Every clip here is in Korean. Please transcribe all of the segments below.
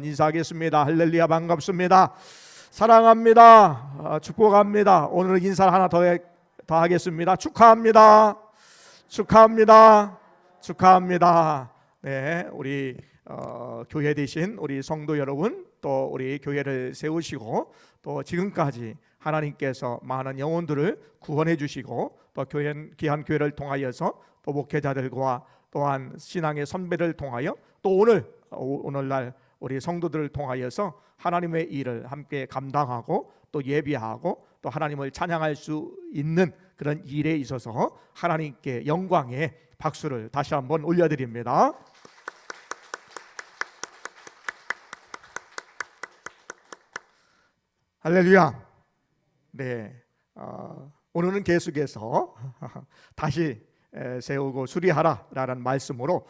인사하겠습니다. 할렐루야, 반갑습니다. 사랑합니다. 축복합니다. 오늘 인사 하나 더 하겠습니다. 축하합니다. 축하합니다. 축하합니다. 네, 우리 교회 되신 우리 성도 여러분, 또 우리 교회를 세우시고 또 지금까지 하나님께서 많은 영혼들을 구원해 주시고 또 귀한 교회를 통하여서 또 목회자들과 또한 신앙의 선배를 통하여 또 오늘날 우리 성도들을 통하여서 하나님의 일을 함께 감당하고 또 예비하고 또 하나님을 찬양할 수 있는 그런 일에 있어서 하나님께 영광의 박수를 다시 한번 올려드립니다. 할렐루야. 네, 오늘은 계속해서 다시 세우고 수리하라라는 말씀으로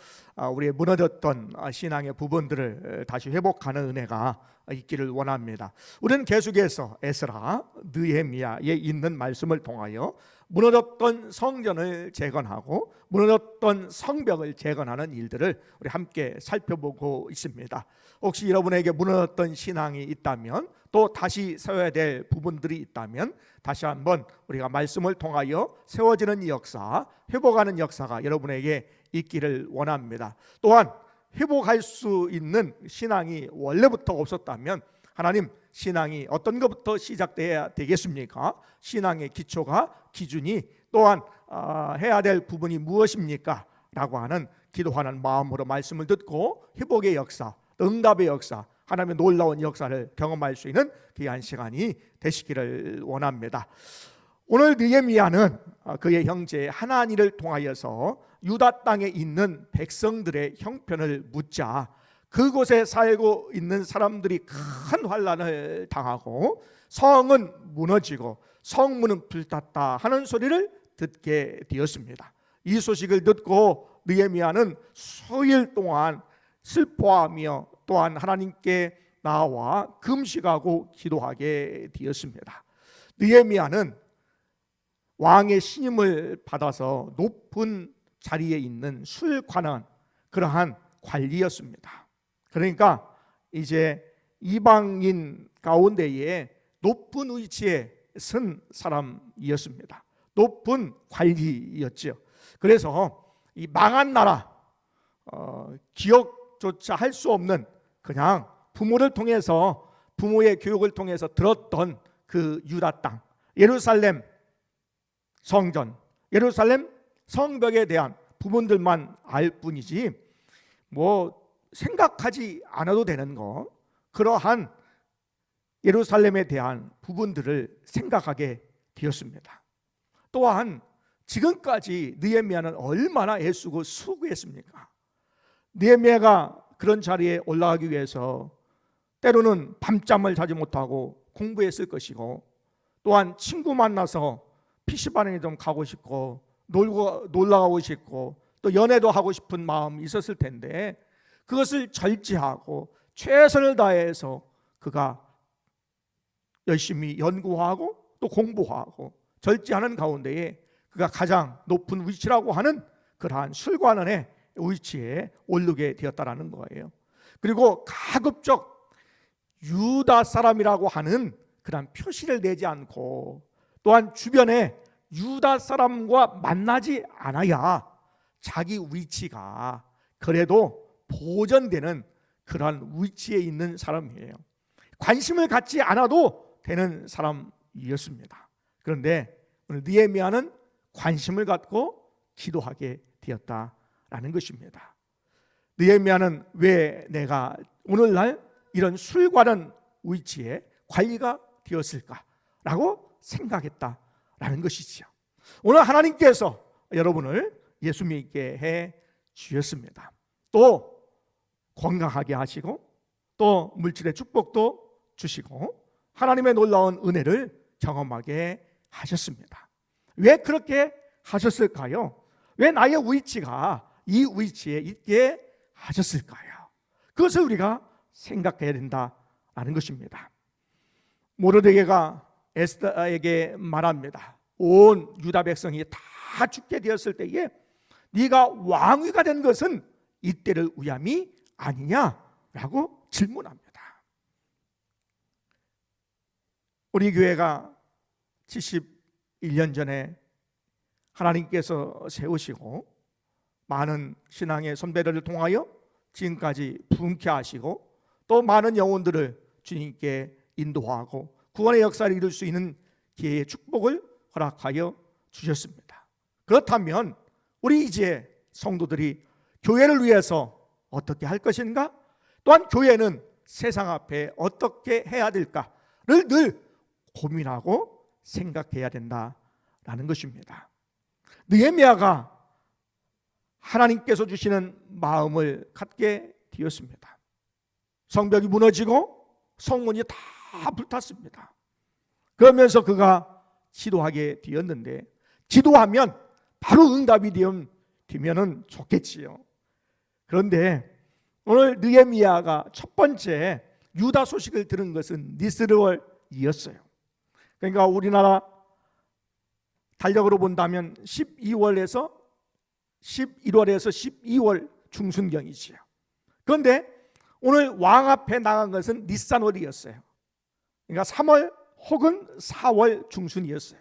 우리의 무너졌던 신앙의 부분들을 다시 회복하는 은혜가 있기를 원합니다. 우리는 계속해서 에스라, 느헤미야에 있는 말씀을 통하여 무너졌던 성전을 재건하고 무너졌던 성벽을 재건하는 일들을 우리 함께 살펴보고 있습니다. 혹시 여러분에게 무너졌던 신앙이 있다면 또 다시 세워야 될 부분들이 있다면 다시 한번 우리가 말씀을 통하여 세워지는 역사, 회복하는 역사가 여러분에게 있기를 원합니다. 또한 회복할 수 있는 신앙이 원래부터 없었다면 하나님, 신앙이 어떤 것부터 시작돼야 되겠습니까? 신앙의 기초가, 기준이 또한 해야 될 부분이 무엇입니까? 라고 하는 기도하는 마음으로 말씀을 듣고 회복의 역사, 응답의 역사, 하나님의 놀라운 역사를 경험할 수 있는 귀한 시간이 되시기를 원합니다. 오늘 느헤미야는 그의 형제 하나니를 통하여서 유다 땅에 있는 백성들의 형편을 묻자 그곳에 살고 있는 사람들이 큰 환난을 당하고 성은 무너지고 성문은 불탔다 하는 소리를 듣게 되었습니다. 이 소식을 듣고 느헤미야는 수일 동안 슬퍼하며 또한 하나님께 나와 금식하고 기도하게 되었습니다. 느헤미야는 왕의 신임을 받아서 높은 자리에 있는 술관원, 그러한 관리였습니다. 그러니까 이제 이방인 가운데에 높은 위치에 선 사람이었습니다. 높은 관리였죠. 그래서 이 망한 나라, 기억조차 할 수 없는 그냥 부모를 통해서, 부모의 교육을 통해서 들었던 그 유다 땅, 예루살렘 성전, 예루살렘 성벽에 대한 부분들만 알 뿐이지 생각하지 않아도 되는 거, 그러한 예루살렘에 대한 부분들을 생각하게 되었습니다. 또한 지금까지 느헤미야는 얼마나 애쓰고 수고했습니까? 느헤미야가 그런 자리에 올라가기 위해서 때로는 밤잠을 자지 못하고 공부했을 것이고, 또한 친구 만나서 PC방에 좀 가고 싶고 놀러 가고 싶고 또 연애도 하고 싶은 마음이 있었을 텐데 그것을 절제하고 최선을 다해서 그가 열심히 연구하고 또 공부하고 절제하는 가운데에 그가 가장 높은 위치라고 하는 그러한 술관원의 위치에 오르게 되었다라는 거예요. 그리고 가급적 유다 사람이라고 하는 그런 표시를 내지 않고 또한 주변에 유다 사람과 만나지 않아야 자기 위치가 그래도 보존되는 그런 위치에 있는 사람이에요. 관심을 갖지 않아도 되는 사람이었습니다. 그런데 오늘 느헤미야는 관심을 갖고 기도하게 되었다라는 것입니다. 느헤미야는 왜 내가 오늘날 이런 술관원 위치에 관리가 되었을까라고 생각했다라는 것이죠. 오늘 하나님께서 여러분을 예수 믿게 해 주셨습니다. 또 건강하게 하시고 또 물질의 축복도 주시고 하나님의 놀라운 은혜를 경험하게 하셨습니다. 왜 그렇게 하셨을까요? 왜 나의 위치가 이 위치에 있게 하셨을까요? 그것을 우리가 생각해야 된다라는 것입니다. 모르드게가 에스더에게 말합니다. 온 유다 백성이 다 죽게 되었을 때에 네가 왕위가 된 것은 이때를 위함이 아니냐라고 질문합니다. 우리 교회가 71년 전에 하나님께서 세우시고 많은 신앙의 선배들을 통하여 지금까지 부흥케 하시고 또 많은 영혼들을 주님께 인도하고 구원의 역사를 이룰 수 있는 기회의 축복을 허락하여 주셨습니다. 그렇다면 우리 이제 성도들이 교회를 위해서 어떻게 할 것인가? 또한 교회는 세상 앞에 어떻게 해야 될까를 늘 고민하고 생각해야 된다라는 것입니다. 느헤미야가 하나님께서 주시는 마음을 갖게 되었습니다. 성벽이 무너지고 성문이 다 불탔습니다. 그러면서 그가 기도하게 되었는데, 기도하면 바로 응답이 되면은 좋겠지요. 그런데 오늘 느헤미야가 첫 번째 유다 소식을 들은 것은 니스르월이었어요. 그러니까 우리나라 달력으로 본다면 11월에서 12월 중순경이지요. 그런데 오늘 왕 앞에 나간 것은 니산월이었어요. 그러니까 3월 혹은 4월 중순이었어요.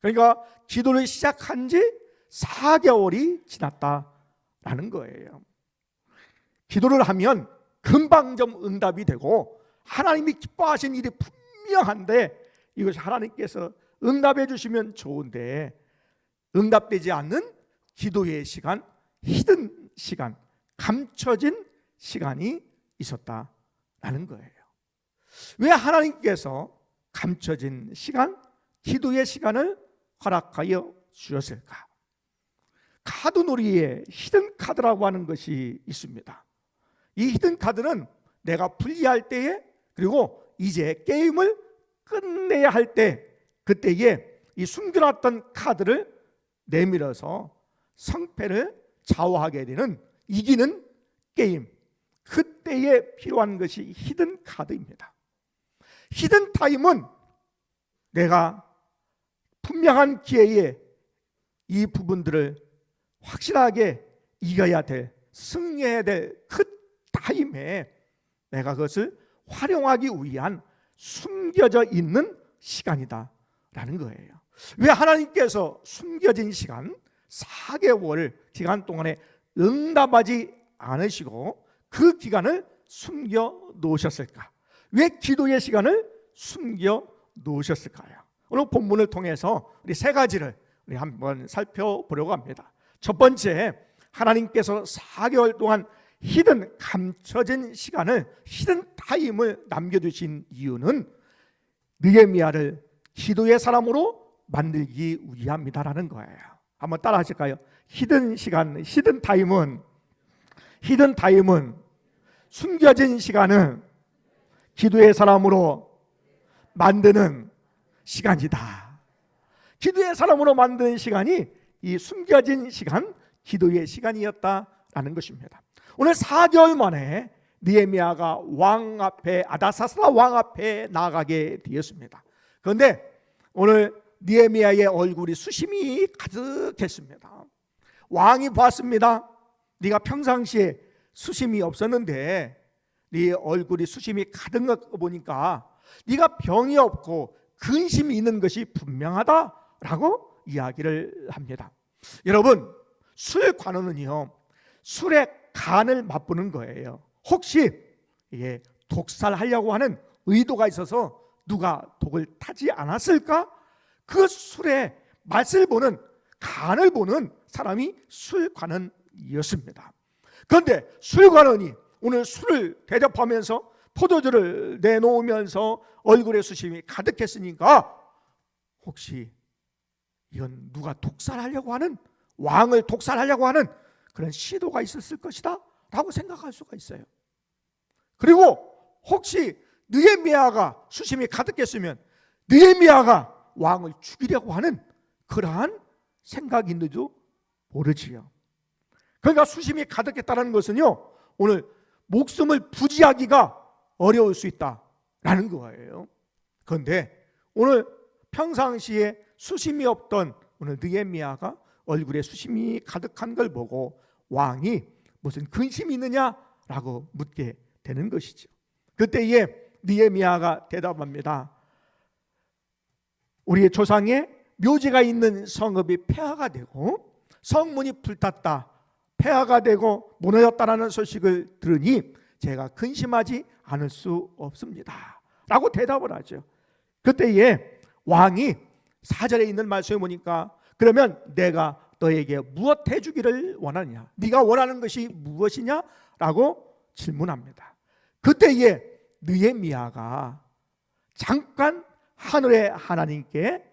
그러니까 기도를 시작한 지 4개월이 지났다라는 거예요. 기도를 하면 금방 좀 응답이 되고 하나님이 기뻐하신 일이 분명한데, 이것이 하나님께서 응답해 주시면 좋은데 응답되지 않는 기도의 시간, 히든 시간, 감춰진 시간이 있었다라는 거예요. 왜 하나님께서 감춰진 시간, 기도의 시간을 허락하여 주셨을까? 카드놀이에 히든 카드라고 하는 것이 있습니다. 이 히든 카드는 내가 분리할 때에, 그리고 이제 게임을 끝내야 할 때, 그때에 이 숨겨놨던 카드를 내밀어서 성패를 좌우하게 되는, 이기는 게임, 그때에 필요한 것이 히든 카드입니다. 히든 타임은 내가 분명한 기회에 이 부분들을 확실하게 이겨야 될, 승리해야 될 그 타임에 내가 그것을 활용하기 위한 숨겨져 있는 시간이다라는 거예요. 왜 하나님께서 숨겨진 시간 4개월 기간 동안에 응답하지 않으시고 그 기간을 숨겨 놓으셨을까? 왜 기도의 시간을 숨겨 놓으셨을까요? 오늘 본문을 통해서 우리 세 가지를 우리 한번 살펴보려고 합니다. 첫 번째, 하나님께서 4개월 동안 히든, 감춰진 시간을, 히든 타임을 남겨두신 이유는 느헤미야를 기도의 사람으로 만들기 위함이다라는 거예요. 한번 따라 하실까요? 히든 시간, 히든 타임은 숨겨진 시간은 기도의 사람으로 만드는 시간이다. 기도의 사람으로 만드는 시간이 이 숨겨진 시간, 기도의 시간이었다라는 것입니다. 오늘 4개월 만에 느헤미야가 왕 앞에, 아다사스다 왕 앞에 나가게 되었습니다. 그런데 오늘 느헤미야의 얼굴이 수심이 가득했습니다. 왕이 봤습니다. 네가 평상시에 수심이 없었는데 네 얼굴이 수심이 가득 보니까 네가 병이 없고 근심이 있는 것이 분명하다라고 이야기를 합니다. 여러분, 술 관원은요, 술의 간을 맛보는 거예요. 혹시 이게 독살하려고 하는 의도가 있어서 누가 독을 타지 않았을까? 그 술의 맛을 보는, 간을 보는 사람이 술관원이었습니다. 그런데 술관원이 오늘 술을 대접하면서 포도주를 내놓으면서 얼굴에 수심이 가득했으니까 혹시 이건 누가 독살하려고 하는, 왕을 독살하려고 하는 그런 시도가 있었을 것이다 라고 생각할 수가 있어요. 그리고 혹시 느헤미야가 수심이 가득했으면 느헤미야가 왕을 죽이려고 하는 그러한 생각이 있는지도 모르지요. 그러니까 수심이 가득했다는 것은요, 오늘 목숨을 부지하기가 어려울 수 있다라는 거예요. 그런데 오늘 평상시에 수심이 없던 오늘 느헤미야가 얼굴에 수심이 가득한 걸 보고 왕이 무슨 근심이 있느냐라고 묻게 되는 것이죠. 그때에 느헤미야가 대답합니다. 우리의 조상의 묘지가 있는 성읍이 폐허가 되고 성문이 불탔다, 폐허가 되고 무너졌다라는 소식을 들으니 제가 근심하지 않을 수 없습니다 라고 대답을 하죠. 그때에 왕이 4절에 있는 말씀에 보니까 그러면 내가 너에게 무엇 해주기를 원하느냐, 네가 원하는 것이 무엇이냐 라고 질문합니다. 그때에 느헤미야가 잠깐 하늘의 하나님께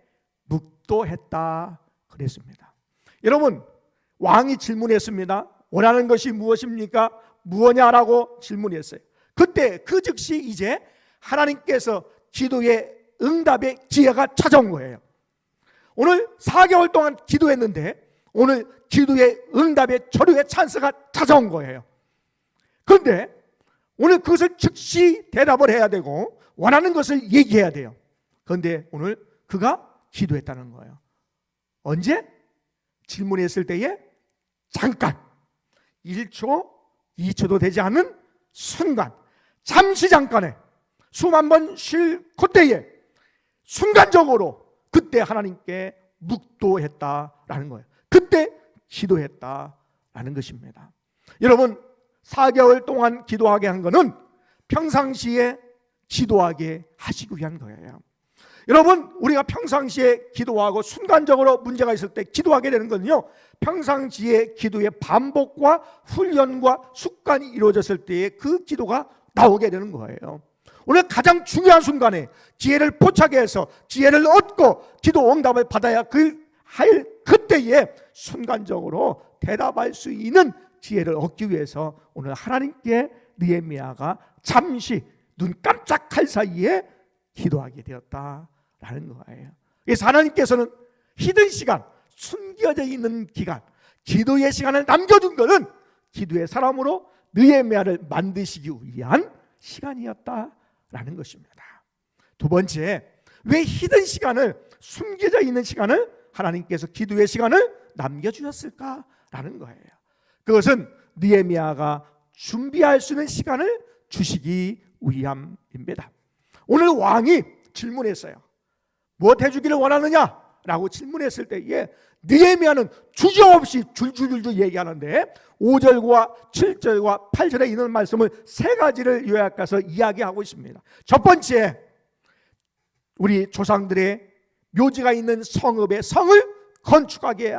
묵도했다 그랬습니다. 여러분, 왕이 질문했습니다. 원하는 것이 무엇입니까? 무엇냐라고 질문했어요. 그때 그 즉시 이제 하나님께서 기도의 응답의 기회가 찾아온 거예요. 오늘 4개월 동안 기도했는데 오늘 기도의 응답의 조류의 찬스가 찾아온 거예요. 그런데 오늘 그것을 즉시 대답을 해야 되고 원하는 것을 얘기해야 돼요. 그런데 오늘 그가 기도했다는 거예요. 언제? 질문했을 때에 잠깐 1초, 2초도 되지 않은 순간, 잠시 잠깐에 숨 한 번 쉴 그때에 순간적으로 그때 하나님께 묵도했다라는 거예요. 그때 기도했다라는 것입니다. 여러분, 4개월 동안 기도하게 한 것은 평상시에 기도하게 하시기 위한 거예요. 여러분, 우리가 평상시에 기도하고 순간적으로 문제가 있을 때 기도하게 되는 것은요, 평상시에 기도의 반복과 훈련과 습관이 이루어졌을 때에 그 기도가 나오게 되는 거예요. 오늘 가장 중요한 순간에 기회를 포착해 해서 기회를 얻고 기도 응답을 받아야 그때에 순간적으로 대답할 수 있는 기회를 얻기 위해서 오늘 하나님께 느헤미야가 잠시 눈 깜짝할 사이에 기도하게 되었다라는 거예요. 그래서 하나님께서는 히든 시간, 숨겨져 있는 기간, 기도의 시간을 남겨둔 것은 기도의 사람으로 느헤미야를 만드시기 위한 시간이었다라는 것입니다. 두 번째, 왜 히든 시간을, 숨겨져 있는 시간을 하나님께서 기도의 시간을 남겨주셨을까라는 거예요. 그것은 느헤미야가 준비할 수 있는 시간을 주시기 위함입니다. 오늘 왕이 질문했어요. 무엇 해주기를 원하느냐? 라고 질문했을 때에 느헤미야는 주저없이 줄줄줄줄 얘기하는데 5절과 7절과 8절에 있는 말씀을 세 가지를 요약해서 이야기하고 있습니다. 첫 번째, 우리 조상들의 묘지가 있는 성읍의 성을 건축하게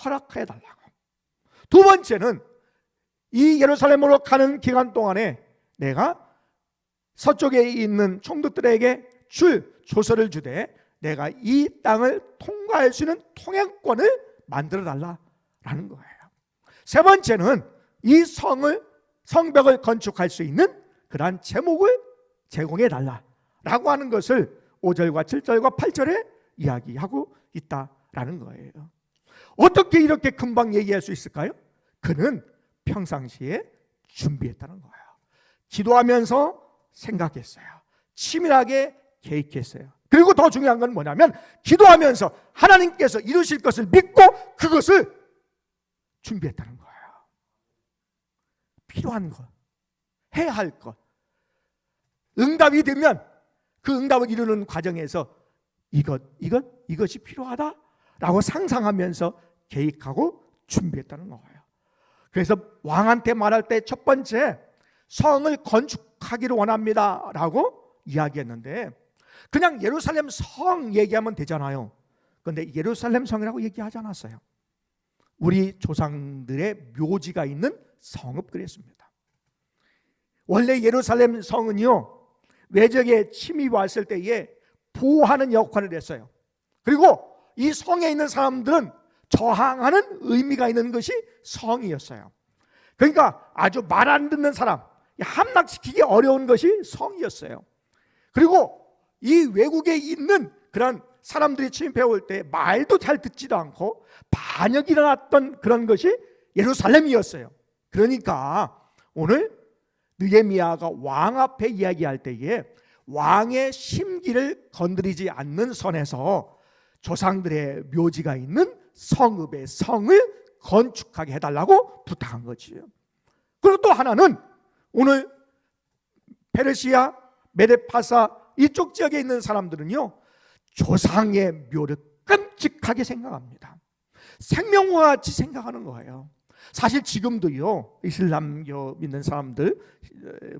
허락해 달라고. 두 번째는 이 예루살렘으로 가는 기간 동안에 내가 서쪽에 있는 총독들에게 줄 조서를 주되 내가 이 땅을 통과할 수 있는 통행권을 만들어 달라라는 거예요. 세 번째는 이 성벽을 건축할 수 있는 그러한 제목을 제공해 달라라고 하는 것을 5절과 7절과 8절에 이야기하고 있다라는 거예요. 어떻게 이렇게 금방 얘기할 수 있을까요? 그는 평상시에 준비했다는 거예요. 기도하면서 생각했어요. 치밀하게 계획했어요. 그리고 더 중요한 건 뭐냐면 기도하면서 하나님께서 이루실 것을 믿고 그것을 준비했다는 거예요. 필요한 것, 해야 할 것, 응답이 되면 그 응답을 이루는 과정에서 이것이 필요하다라고 상상하면서 계획하고 준비했다는 거예요. 그래서 왕한테 말할 때 첫 번째, 성을 건축하기를 원합니다 라고 이야기했는데 그냥 예루살렘 성 얘기하면 되잖아요. 그런데 예루살렘 성이라고 얘기하지 않았어요. 우리 조상들의 묘지가 있는 성읍 그랬습니다. 원래 예루살렘 성은요, 외적의 침입이 왔을 때에 보호하는 역할을 했어요. 그리고 이 성에 있는 사람들은 저항하는 의미가 있는 것이 성이었어요. 그러니까 아주 말 안 듣는 사람, 함락시키기 어려운 것이 성이었어요. 그리고 이 외국에 있는 그런 사람들이 침입해 올 때 말도 잘 듣지도 않고 반역이 일어났던 그런 것이 예루살렘이었어요. 그러니까 오늘 느헤미야가 왕 앞에 이야기할 때에 왕의 심기를 건드리지 않는 선에서 조상들의 묘지가 있는 성읍의 성을 건축하게 해달라고 부탁한 거지요. 그리고 또 하나는 오늘 페르시아, 메데파사 이쪽 지역에 있는 사람들은요, 조상의 묘를 끔찍하게 생각합니다. 생명과 같이 생각하는 거예요. 사실 지금도요, 이슬람교 믿는 사람들,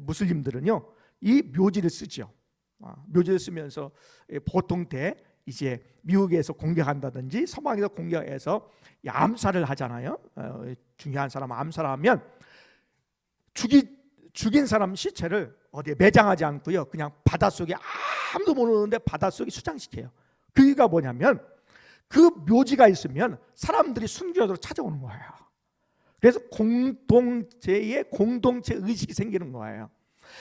무슬림들은요, 이 묘지를 쓰죠. 묘지를 쓰면서 보통 때 이제 미국에서 공격한다든지 서방에서 공격해서 암살을 하잖아요. 중요한 사람 암살하면 죽인 사람 시체를 어디에 매장하지 않고요, 그냥 바닷속에 아무도 모르는데 바닷속에 수장시켜요. 그 이유가 뭐냐면 그 묘지가 있으면 사람들이 순교적으로 찾아오는 거예요. 그래서 공동체의 공동체 의식이 생기는 거예요.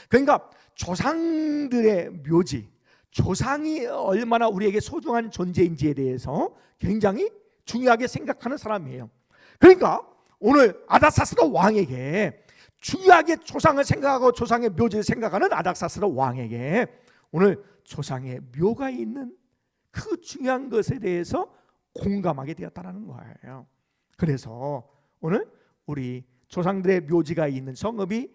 그러니까 조상들의 묘지, 조상이 얼마나 우리에게 소중한 존재인지에 대해서 굉장히 중요하게 생각하는 사람이에요. 그러니까 오늘 아닥사스다 왕에게 중요하게 조상을 생각하고 조상의 묘지를 생각하는 아닥사스다 왕에게 오늘 조상의 묘가 있는 그 중요한 것에 대해서 공감하게 되었다는 거예요. 그래서 오늘 우리 조상들의 묘지가 있는 성읍이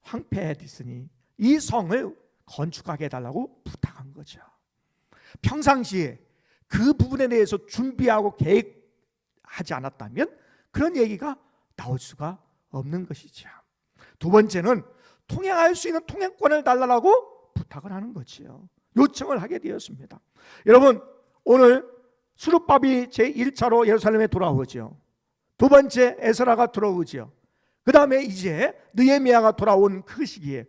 황폐해졌으니 이 성을 건축하게 해달라고 부탁한 거죠. 평상시에 그 부분에 대해서 준비하고 계획하지 않았다면 그런 얘기가 나올 수가 없는 것이죠. 두 번째는 통행할 수 있는 통행권을 달라고 부탁을 하는 거지요. 요청을 하게 되었습니다. 여러분, 오늘 수룹밥이 제1차로 예루살렘에 돌아오죠. 두 번째 에스라가 돌아오죠. 그 다음에 이제 느헤미야가 돌아온 그 시기에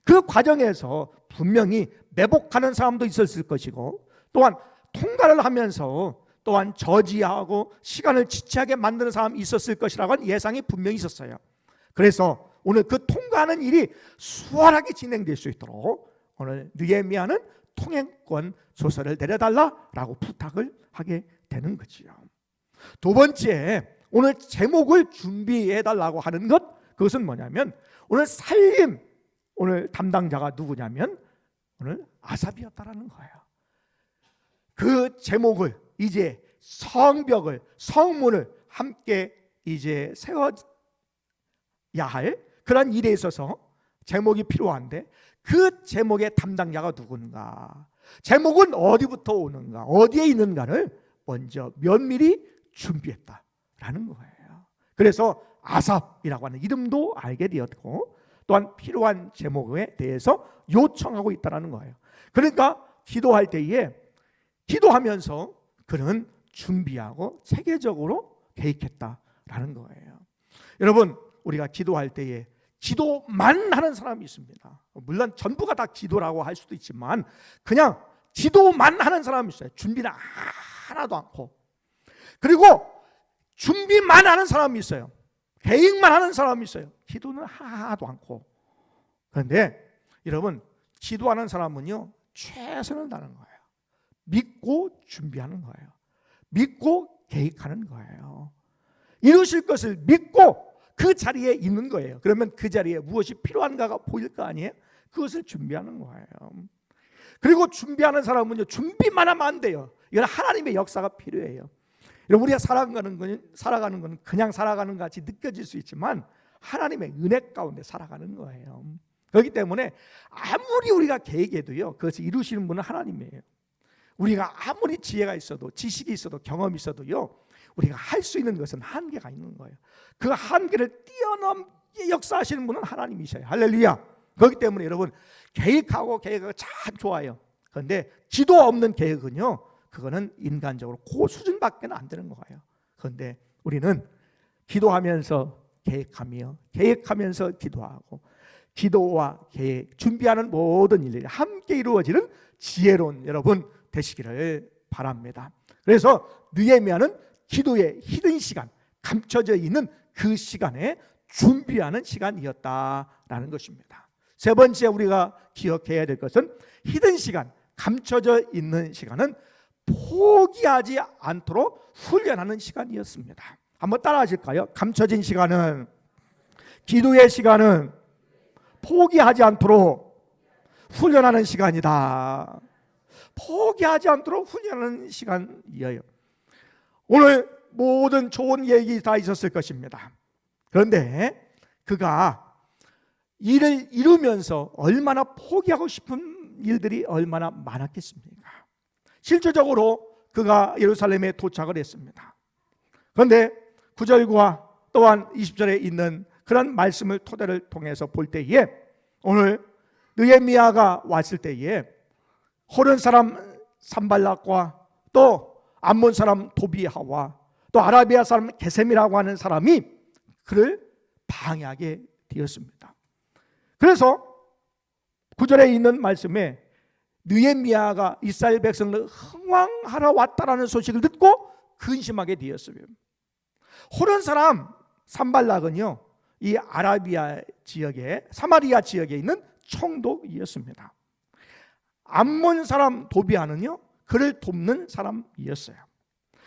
그 과정에서 분명히 매복하는 사람도 있었을 것이고 또한 통과를 하면서 또한 저지하고 시간을 지체하게 만드는 사람이 있었을 것이라고 하는 예상이 분명히 있었어요. 그래서 오늘 그 통과하는 일이 수월하게 진행될 수 있도록 오늘 느헤미야는 통행권 조서를 내려달라라고 부탁을 하게 되는 거지요. 두 번째, 오늘 제목을 준비해달라고 하는 것, 그것은 뭐냐면 오늘 살림, 오늘 담당자가 누구냐면 오늘 아삽이었다라는 거예요. 그 제목을 이제 성벽을, 성문을 함께 이제 세워야 할 그런 일에 있어서 제목이 필요한데 그 제목의 담당자가 누군가, 제목은 어디부터 오는가, 어디에 있는가를 먼저 면밀히 준비했다라는 거예요. 그래서 아삽이라고 하는 이름도 알게 되었고 또한 필요한 제목에 대해서 요청하고 있다는 거예요. 그러니까 기도할 때에 기도하면서 그는 준비하고 체계적으로 계획했다라는 거예요. 여러분, 우리가 기도할 때에 기도만 하는 사람이 있습니다. 물론 전부가 다 기도라고 할 수도 있지만 그냥 기도만 하는 사람이 있어요. 준비는 하나도 않고. 그리고 준비만 하는 사람이 있어요. 계획만 하는 사람이 있어요. 기도는 하나도 않고. 그런데 여러분, 기도하는 사람은요 최선을 다하는 거예요. 믿고 준비하는 거예요. 믿고 계획하는 거예요. 이루실 것을 믿고 그 자리에 있는 거예요. 그러면 그 자리에 무엇이 필요한가가 보일 거 아니에요? 그것을 준비하는 거예요. 그리고 준비하는 사람은요 준비만 하면 안 돼요. 이건 하나님의 역사가 필요해요. 우리가 살아가는 건 그냥 살아가는 것 같이 느껴질 수 있지만 하나님의 은혜 가운데 살아가는 거예요. 그렇기 때문에 아무리 우리가 계획해도요 그것을 이루시는 분은 하나님이에요. 우리가 아무리 지혜가 있어도 지식이 있어도 경험이 있어도요 우리가 할 수 있는 것은 한계가 있는 거예요. 그 한계를 뛰어넘게 역사하시는 분은 하나님이셔요. 할렐루야. 그렇기 때문에 여러분, 계획하고 참 좋아요. 그런데 기도 없는 계획은요 그거는 인간적으로 그 수준밖에 안 되는 거예요. 그런데 우리는 기도하면서 계획하며 계획하면서 기도하고 기도와 계획, 준비하는 모든 일들이 함께 이루어지는 지혜로운 여러분 되시기를 바랍니다. 그래서 느헤미야는 기도의 히든 시간, 감춰져 있는 그 시간에 준비하는 시간이었다라는 것입니다. 세 번째 우리가 기억해야 될 것은 히든 시간, 감춰져 있는 시간은 포기하지 않도록 훈련하는 시간이었습니다. 한번 따라 하실까요? 감춰진 시간은, 기도의 시간은 포기하지 않도록 훈련하는 시간이다. 포기하지 않도록 훈련하는 시간이에요. 오늘 모든 좋은 얘기 다 있었을 것입니다. 그런데 그가 일을 이루면서 얼마나 포기하고 싶은 일들이 얼마나 많았겠습니까? 실질적으로 그가 예루살렘에 도착을 했습니다. 그런데 9절과 또한 20절에 있는 그런 말씀을 토대를 통해서 볼 때에 오늘 느헤미야가 왔을 때에 호른 사람 산발락과 또 암몬 사람 도비야와 또 아라비아 사람 게셈이라고 하는 사람이 그를 방해하게 되었습니다. 그래서 9절에 있는 말씀에 느헤미야가 이스라엘 백성을 흥왕하러 왔다라는 소식을 듣고 근심하게 되었어요. 호른 사람 산발락은요, 이 아라비아 지역에 사마리아 지역에 있는 총독이었습니다. 암몬 사람 도비아는요, 그를 돕는 사람이었어요.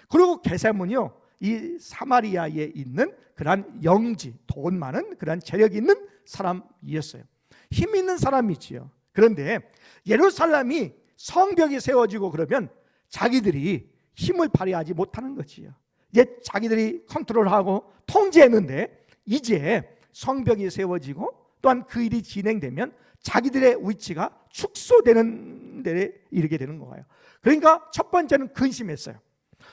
그리고 게셈은요, 이 사마리아에 있는 그러한 영지, 돈 많은 그러한 재력이 있는 사람이었어요. 힘 있는 사람이지요. 그런데 예루살렘이 성벽이 세워지고 그러면 자기들이 힘을 발휘하지 못하는 거지요. 이제 자기들이 컨트롤하고 통제했는데 이제 성벽이 세워지고 또한 그 일이 진행되면 자기들의 위치가 축소되는 데 이르게 되는 거예요. 그러니까 첫 번째는 근심했어요.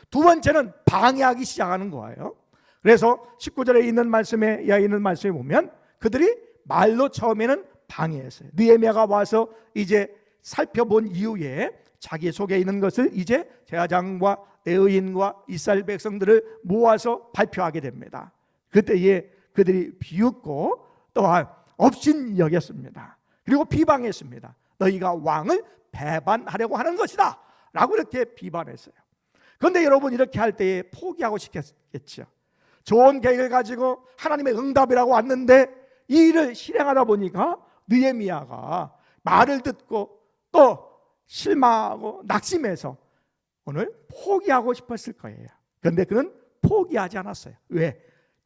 두 번째는 방해하기 시작하는 거예요. 그래서 19절에 있는 말씀에 보면 그들이 말로 처음에는 방해했어요. 느헤미야가 와서 이제 살펴본 이후에 자기 속에 있는 것을 이제 제사장과 레위인과 이스라엘 백성들을 모아서 발표하게 됩니다. 그때에 그들이 비웃고 또한 업신 여겼습니다. 그리고 비방했습니다. 너희가 왕을 배반하려고 하는 것이다 라고 이렇게 비판했어요. 그런데 여러분, 이렇게 할 때에 포기하고 싶겠죠. 좋은 계획을 가지고 하나님의 응답이라고 왔는데 이 일을 실행하다 보니까 느헤미야가 말을 듣고 또 실망하고 낙심해서 오늘 포기하고 싶었을 거예요. 그런데 그는 포기하지 않았어요. 왜?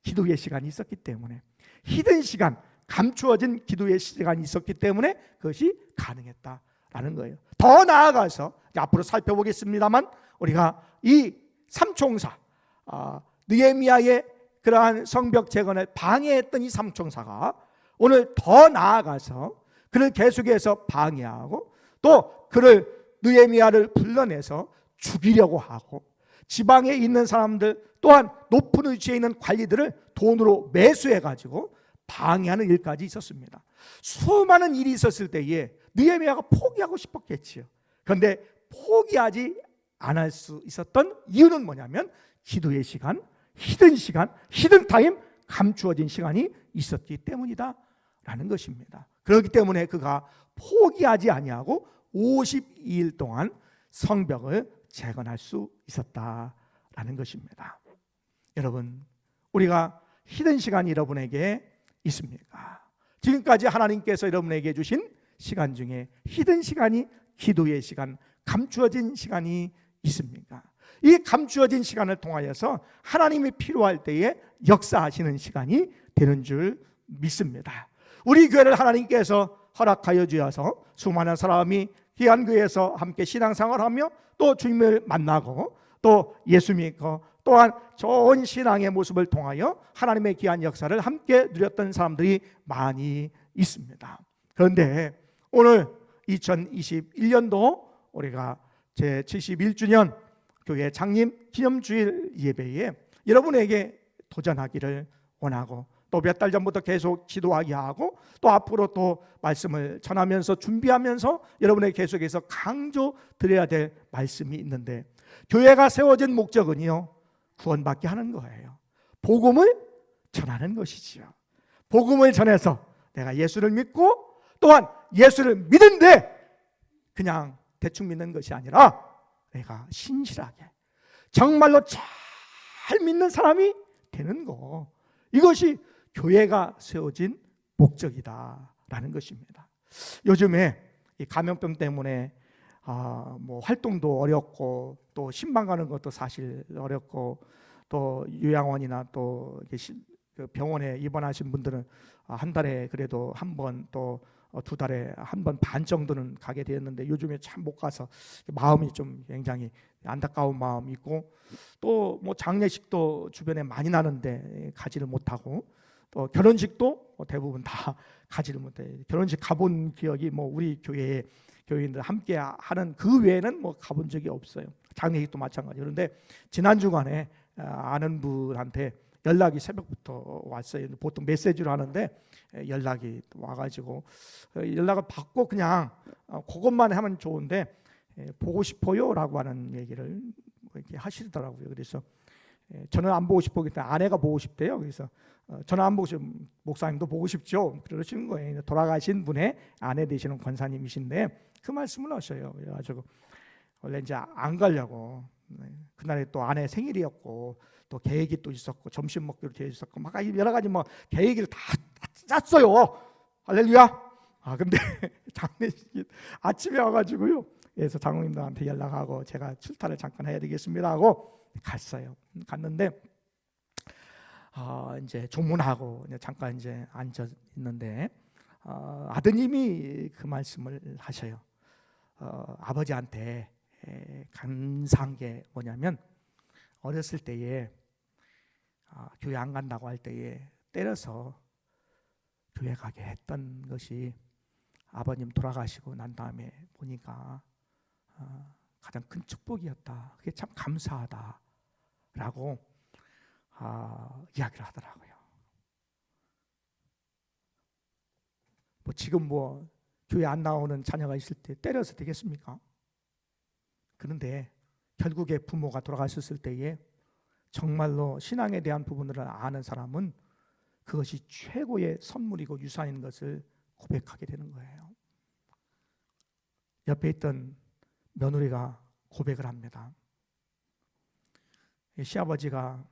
기도의 시간이 있었기 때문에. 히든 시간, 감추어진 기도의 시간이 있었기 때문에 그것이 가능했다라는 거예요. 더 나아가서 앞으로 살펴보겠습니다만 우리가 이 삼총사, 느헤미야의 그러한 성벽 재건을 방해했던 이 삼총사가 오늘 더 나아가서 그를 계속해서 방해하고 또 그를 느헤미야를 불러내서 죽이려고 하고 지방에 있는 사람들 또한 높은 위치에 있는 관리들을 돈으로 매수해가지고 방해하는 일까지 있었습니다. 수많은 일이 있었을 때에 느헤미야가 포기하고 싶었겠지요. 그런데 포기하지 않을 수 있었던 이유는 뭐냐면 기도의 시간, 히든 타임, 감추어진 시간이 있었기 때문이다 라는 것입니다. 그렇기 때문에 그가 포기하지 아니하고 52일 동안 성벽을 재건할 수 있었다라는 것입니다. 여러분, 우리가 히든 시간이 여러분에게 있습니까? 지금까지 하나님께서 여러분에게 주신 시간 중에 히든 시간이, 기도의 시간, 감추어진 시간이 있습니까? 이 감추어진 시간을 통하여서 하나님이 필요할 때에 역사하시는 시간이 되는 줄 믿습니다. 우리 교회를 하나님께서 허락하여 주셔서 수많은 사람이 귀한 교회에서 함께 신앙생활하며 또 주님을 만나고 또 예수 믿고 또한 좋은 신앙의 모습을 통하여 하나님의 귀한 역사를 함께 누렸던 사람들이 많이 있습니다. 그런데 오늘 2021년도 우리가 제71주년 교회 창립 기념주일 예배에 여러분에게 도전하기를 원하고 또 몇 달 전부터 계속 기도하게 하고 또 앞으로 또 말씀을 전하면서 준비하면서 여러분에게 계속해서 강조드려야 될 말씀이 있는데, 교회가 세워진 목적은요, 구원받게 하는 거예요. 복음을 전하는 것이지요. 복음을 전해서 내가 예수를 믿고 또한 예수를 믿은데 그냥 대충 믿는 것이 아니라 내가 신실하게 정말로 잘 믿는 사람이 되는 거, 이것이 교회가 세워진 목적이다라는 것입니다. 요즘에 이 감염병 때문에 뭐 활동도 어렵고 또 신방 가는 것도 사실 어렵고 또 요양원이나 또 그 병원에 입원하신 분들은 한 달에 그래도 한 번 또 두 달에 한 번 반 정도는 가게 되었는데 요즘에 참 못 가서 마음이 좀 굉장히 안타까운 마음이 있고 또 뭐 장례식도 주변에 많이 나는데 가지를 못하고 또 결혼식도 대부분 다 가지를 못해. 결혼식 가본 기억이 우리 교회에 교인들 함께 하는 그 외에는 가본 적이 없어요. 장례식도 마찬가지. 그런데 지난 주간에 아는 분한테 연락이 새벽부터 왔어요. 보통 메시지로 하는데 연락이 와가지고 연락을 받고 그냥 그것만 하면 좋은데 보고 싶어요라고 하는 얘기를 이렇게 하시더라고요. 그래서 저는 안 보고 싶었기 때문에 아내가 보고 싶대요. 그래서 저는 안 보고 싶, 목사님도 보고 싶죠. 그러시는 거예요. 돌아가신 분의 아내 되시는 권사님이신데 그 말씀을 하셔요. 그래가지고 원래 이제 안 가려고 그날에 또 아내 생일이었고 또 계획이 또 있었고 점심 먹기로 되어 있었고 막 여러 가지 계획을 다 짰어요. 할렐루야. 근데 장례식이 아침에 와가지고요. 그래서 장로님들한테 연락하고 제가 출타를 잠깐 해야 되겠습니다 하고 갔어요. 갔는데 이제 조문하고 잠깐 이제 앉아 있는데 아드님이 그 말씀을 하셔요. 아버지한테 감사한 게 뭐냐면 어렸을 때에 교회 안 간다고 할 때에 때려서 교회 가게 했던 것이 아버님 돌아가시고 난 다음에 보니까 가장 큰 축복이었다. 그게 참 감사하다라고 이야기를 하더라고요. 지금 교회 안 나오는 자녀가 있을 때 때려서 되겠습니까? 그런데 결국에 부모가 돌아가셨을 때에 정말로 신앙에 대한 부분을 아는 사람은 그것이 최고의 선물이고 유산인 것을 고백하게 되는 거예요. 옆에 있던 며느리가 고백을 합니다. 시아버지가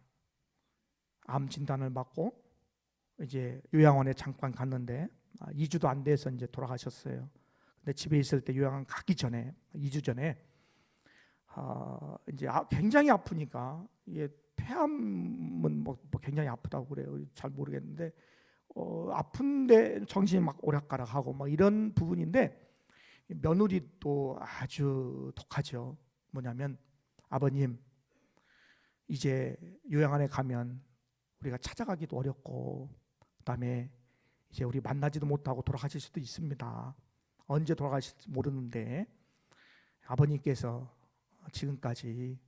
암 진단을 받고 이제 요양원에 잠깐 갔는데 2주도 안 돼서 이제 돌아가셨어요. 근데 집에 있을 때 요양원 가기 전에 2주 전에 이제 굉장히 아프니까 이게 폐암은 굉장히 아프다고 그래요. 잘 모르겠는데 아픈데 정신이 막 오락가락하고 이런 부분인데 며느리도 아주 독하죠. 뭐냐면 아버님 이제 요양원에 가면 우리가 찾아가기도 어렵고 그다음에 이제 우리 만나지도 못하고 돌아가실 수도 있습니다. 언제 돌아가실지 모르는데 아버님께서 지금까지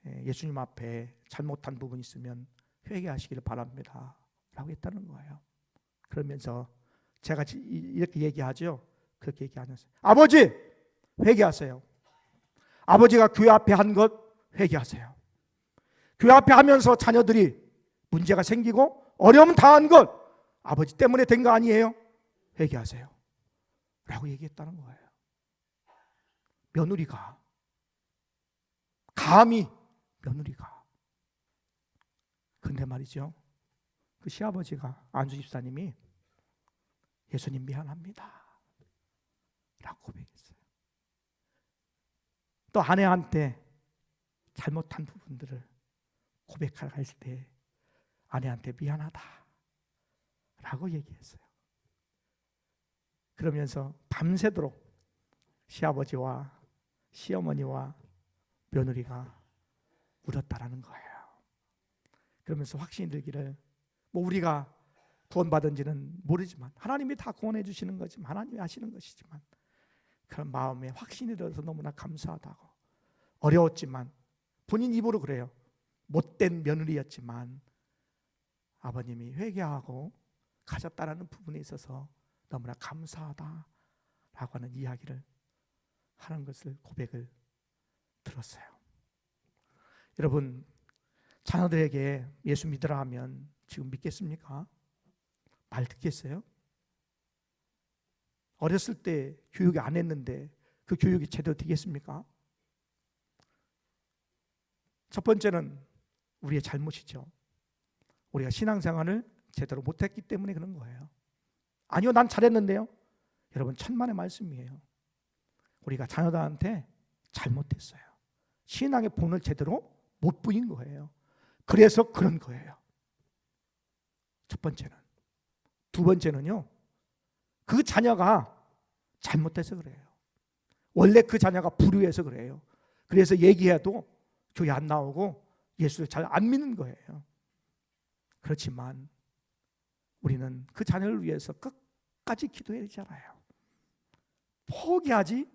예수님 앞에 잘못한 부분이 있으면 회개하시기를 바랍니다 라고 했다는 거예요. 그러면서 제가 이렇게 얘기하죠. 그렇게 얘기 안 했어요. 아버지 회개하세요. 아버지가 교회 앞에 한 것 회개하세요. 교회 앞에 하면서 자녀들이 문제가 생기고 어려움 당한 것 아버지 때문에 된 거 아니에요? 회개하세요 라고 얘기했다는 거예요. 며느리가 감히 며느리가 근데 말이죠. 그 시아버지가 안수 집사님이 예수님 미안합니다 라고 고백했어요. 또 아내한테 잘못한 부분들을 고백할 때 아내한테 미안하다 라고 얘기했어요. 그러면서 밤새도록 시아버지와 시어머니와 며느리가 울었다라는 거예요. 그러면서 확신이 들기를 우리가 구원받은지는 모르지만 하나님이 다 구원해 주시는 거지만 하나님이 하시는 것이지만 그런 마음에 확신이 들어서 너무나 감사하다고 어려웠지만 본인 입으로 그래요. 못된 며느리였지만 아버님이 회개하고 가졌다라는 부분에 있어서 너무나 감사하다라고 하는 이야기를 하는 것을 고백을 들었어요. 여러분 자녀들에게 예수 믿으라 하면 지금 믿겠습니까? 말 듣겠어요? 어렸을 때 교육이 안 했는데 그 교육이 제대로 되겠습니까? 첫 번째는 우리의 잘못이죠. 우리가 신앙생활을 제대로 못했기 때문에 그런 거예요. 아니요, 난 잘했는데요. 여러분 천만의 말씀이에요. 우리가 자녀들한테 잘못했어요. 신앙의 본을 제대로 못 보인 거예요. 그래서 그런 거예요. 첫 번째는. 두 번째는요, 그 자녀가 잘못해서 그래요. 원래 그 자녀가 불의해서 그래요. 그래서 얘기해도 교회 안 나오고 예수를 잘 안 믿는 거예요. 그렇지만 우리는 그 자녀를 위해서 끝까지 기도해야 되잖아요. 포기하지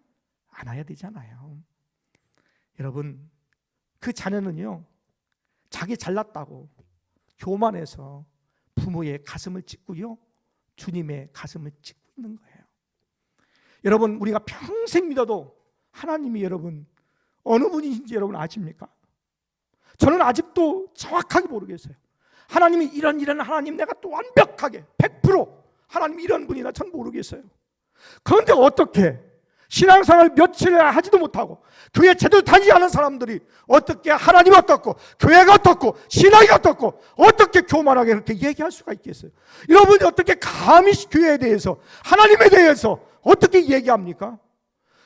않아야 되잖아요. 여러분, 그 자녀는요, 자기 잘났다고 교만해서 부모의 가슴을 찢고요, 주님의 가슴을 찢고 있는 거예요. 여러분, 우리가 평생 믿어도 하나님이 여러분 어느 분이신지 여러분 아십니까? 저는 아직도 정확하게 모르겠어요. 하나님이 이런 하나님, 내가 또 완벽하게 100% 하나님이 이런 분이라 전 모르겠어요. 그런데 어떻게 신앙생활 며칠 하지도 못하고 교회 제대로 다니지 않은 사람들이 어떻게 하나님 어떻고 교회가 어떻고 신앙이 어떻고 어떻게 교만하게 그렇게 얘기할 수가 있겠어요? 여러분이 어떻게 감히 교회에 대해서 하나님에 대해서 어떻게 얘기합니까?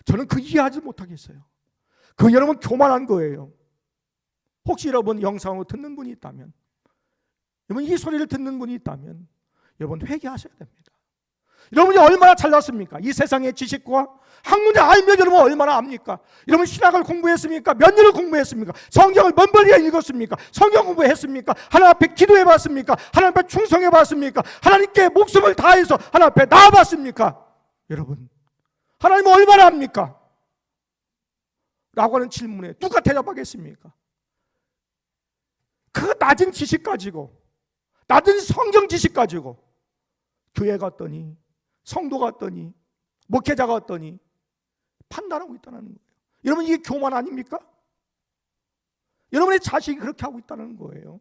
저는 그 이해하지 못하겠어요. 그 여러분 교만한 거예요. 혹시 여러분 영상으로 듣는 분이 있다면, 여러분 이 소리를 듣는 분이 있다면 여러분 회개하셔야 됩니다. 여러분이 얼마나 잘났습니까? 이 세상의 지식과 학문에 알면 여러분 얼마나 압니까? 여러분 신학을 공부했습니까? 몇 년을 공부했습니까? 성경을 몇 번이나 읽었습니까? 성경 공부했습니까? 하나님 앞에 기도해봤습니까? 하나님 앞에 충성해봤습니까? 하나님께 목숨을 다해서 하나님 앞에 나아봤습니까? 여러분 하나님은 얼마나 압니까? 라고 하는 질문에 누가 대답하겠습니까? 그 낮은 지식 가지고, 낮은 성경 지식 가지고 교회가 어떠니, 성도가 어떠니, 목회자가 어떠니 판단하고 있다는 거예요. 여러분 이게 교만 아닙니까? 여러분의 자식이 그렇게 하고 있다는 거예요.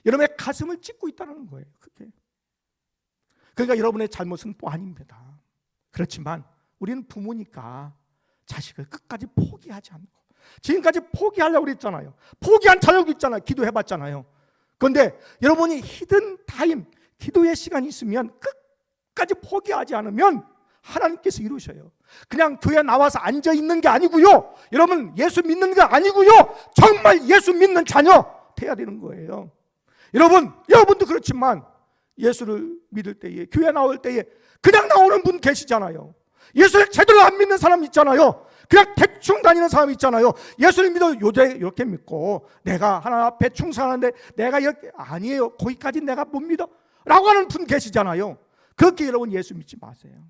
여러분의 가슴을 찢고 있다는 거예요. 그게. 그러니까 여러분의 잘못은 또 아닙니다. 그렇지만 우리는 부모니까 자식을 끝까지 포기하지 않고, 지금까지 포기하려고 그랬잖아요. 포기한 자녀도 있잖아요. 기도해봤잖아요. 그런데 여러분이 히든 타임, 기도의 시간이 있으면 끝까지 포기하지 않으면 하나님께서 이루셔요. 그냥 교회 나와서 앉아있는 게 아니고요, 여러분 예수 믿는 게 아니고요, 정말 예수 믿는 자녀 돼야 되는 거예요. 여러분도 그렇지만 예수를 믿을 때에, 교회 나올 때에 그냥 나오는 분 계시잖아요. 예수를 제대로 안 믿는 사람 있잖아요. 그냥 대충 다니는 사람 있잖아요. 예수를 믿어 이렇게 믿고 내가 하나님 앞에 충성하는데 내가 이렇게, 아니에요, 거기까지 내가 못 믿어 라고 하는 분 계시잖아요. 그렇게 여러분 예수 믿지 마세요.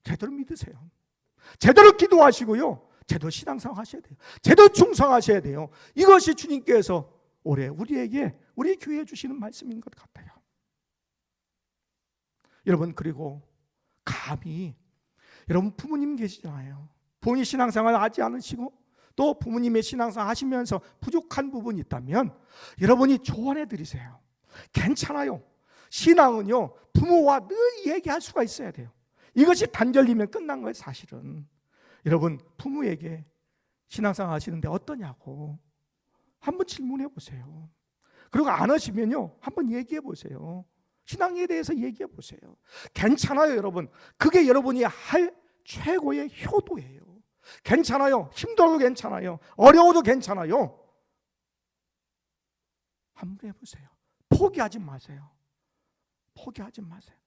제대로 믿으세요. 제대로 기도하시고요, 제대로 신앙생활 하셔야 돼요. 제대로 충성하셔야 돼요. 이것이 주님께서 올해 우리에게, 우리 교회에 주시는 말씀인 것 같아요. 여러분, 그리고 감히 여러분 부모님 계시잖아요. 본인 신앙생활 하지 않으시고 또 부모님의 신앙생활 하시면서 부족한 부분이 있다면 여러분이 조언해 드리세요. 괜찮아요. 신앙은요, 부모와 늘 얘기할 수가 있어야 돼요. 이것이 단절이면 끝난 거예요, 사실은. 여러분, 부모에게 신앙생활 하시는데 어떠냐고 한번 질문해 보세요. 그리고 안 하시면요, 한번 얘기해 보세요. 신앙에 대해서 얘기해 보세요. 괜찮아요, 여러분. 그게 여러분이 할 최고의 효도예요. 괜찮아요. 힘들어도 괜찮아요. 어려워도 괜찮아요. 한번 해보세요. 포기하지 마세요. 포기하지 마세요.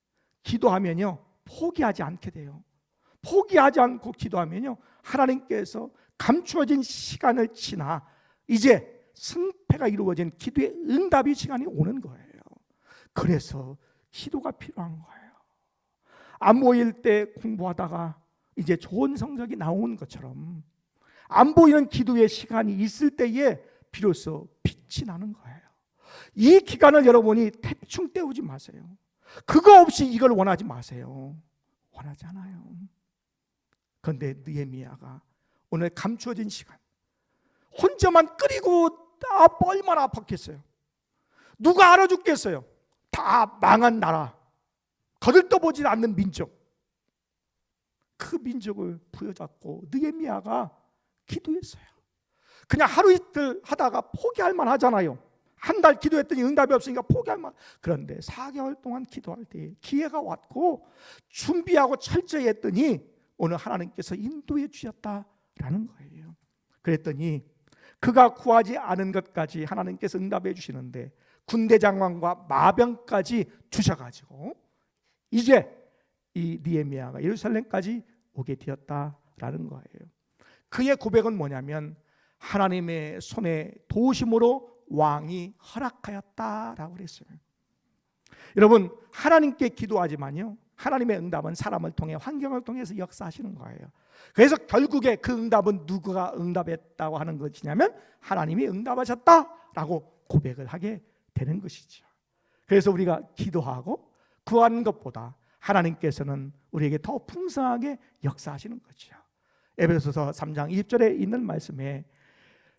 기도하면요, 포기하지 않게 돼요. 포기하지 않고 기도하면요, 하나님께서 감추어진 시간을 지나 이제 승패가 이루어진 기도의 응답의 시간이 오는 거예요. 그래서 기도가 필요한 거예요. 안 보일 때 공부하다가 이제 좋은 성적이 나오는 것처럼 안 보이는 기도의 시간이 있을 때에 비로소 빛이 나는 거예요. 이 기간을 여러분이 대충 때우지 마세요. 그거 없이 이걸 원하지 마세요. 원하지 않아요. 그런데 느헤미야가 오늘 감추어진 시간, 혼자만 끓이고 얼마나 아팠겠어요. 누가 알아주겠어요. 다 망한 나라, 거들떠보지 않는 민족, 그 민족을 부여잡고 느헤미야가 기도했어요. 그냥 하루 이틀 하다가 포기할 만 하잖아요. 한 달 기도했더니 응답이 없으니까 포기할 만. 그런데 4개월 동안 기도할 때 기회가 왔고 준비하고 철저히 했더니 오늘 하나님께서 인도해 주셨다라는 거예요. 그랬더니 그가 구하지 않은 것까지 하나님께서 응답해 주시는데 군대 장관과 마병까지 주셔가지고 이제 이 느헤미야가 예루살렘까지 오게 되었다라는 거예요. 그의 고백은 뭐냐면 하나님의 손에 도우심으로 왕이 허락하였다라고 그랬어요. 여러분, 하나님께 기도하지만요, 하나님의 응답은 사람을 통해, 환경을 통해서 역사하시는 거예요. 그래서 결국에 그 응답은 누구가 응답했다고 하는 것이냐면 하나님이 응답하셨다라고 고백을 하게 되는 것이죠. 그래서 우리가 기도하고 구하는 것보다 하나님께서는 우리에게 더 풍성하게 역사하시는 거죠. 에베소서 3장 20절에 있는 말씀에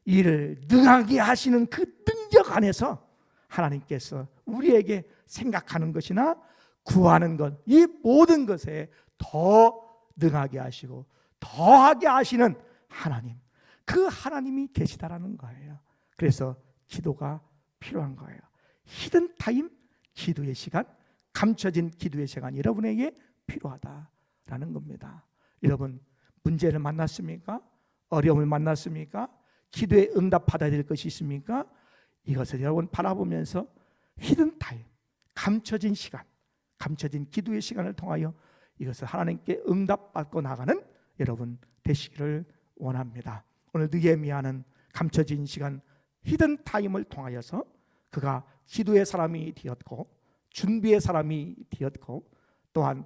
이를 능하게 하시는 그 능력 안에서 하나님께서 우리에게 생각하는 것이나 구하는 것, 이 모든 것에 더 능하게 하시고 더하게 하시는 하나님, 그 하나님이 계시다라는 거예요. 그래서 기도가 필요한 거예요. 히든 타임, 기도의 시간, 감춰진 기도의 시간이 여러분에게 필요하다라는 겁니다. 여러분, 문제를 만났습니까? 어려움을 만났습니까? 기도에 응답 받아야 될 것이 있습니까? 이것을 여러분 바라보면서 히든 타임, 감춰진 시간, 감춰진 기도의 시간을 통하여 이것을 하나님께 응답받고 나가는 여러분 되시기를 원합니다. 오늘 느헤미야는 감춰진 시간, 히든 타임을 통하여서 그가 기도의 사람이 되었고 준비의 사람이 되었고 또한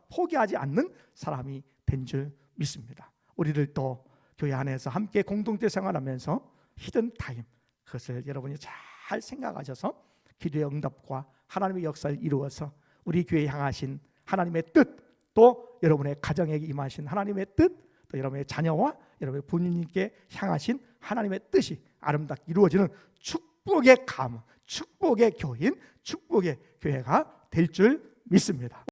포기하지 않는 사람이 된 줄 믿습니다. 우리들도 교회 안에서 함께 공동체 생활하면서 히든 타임, 그것을 여러분이 잘 생각하셔서 기도의 응답과 하나님의 역사를 이루어서 우리 교회에 향하신 하나님의 뜻, 또 여러분의 가정에 임하신 하나님의 뜻, 또 여러분의 자녀와 여러분의 부모님께 향하신 하나님의 뜻이 아름답게 이루어지는 축복의 가문, 축복의 교인, 축복의 교회가 될 줄 믿습니다.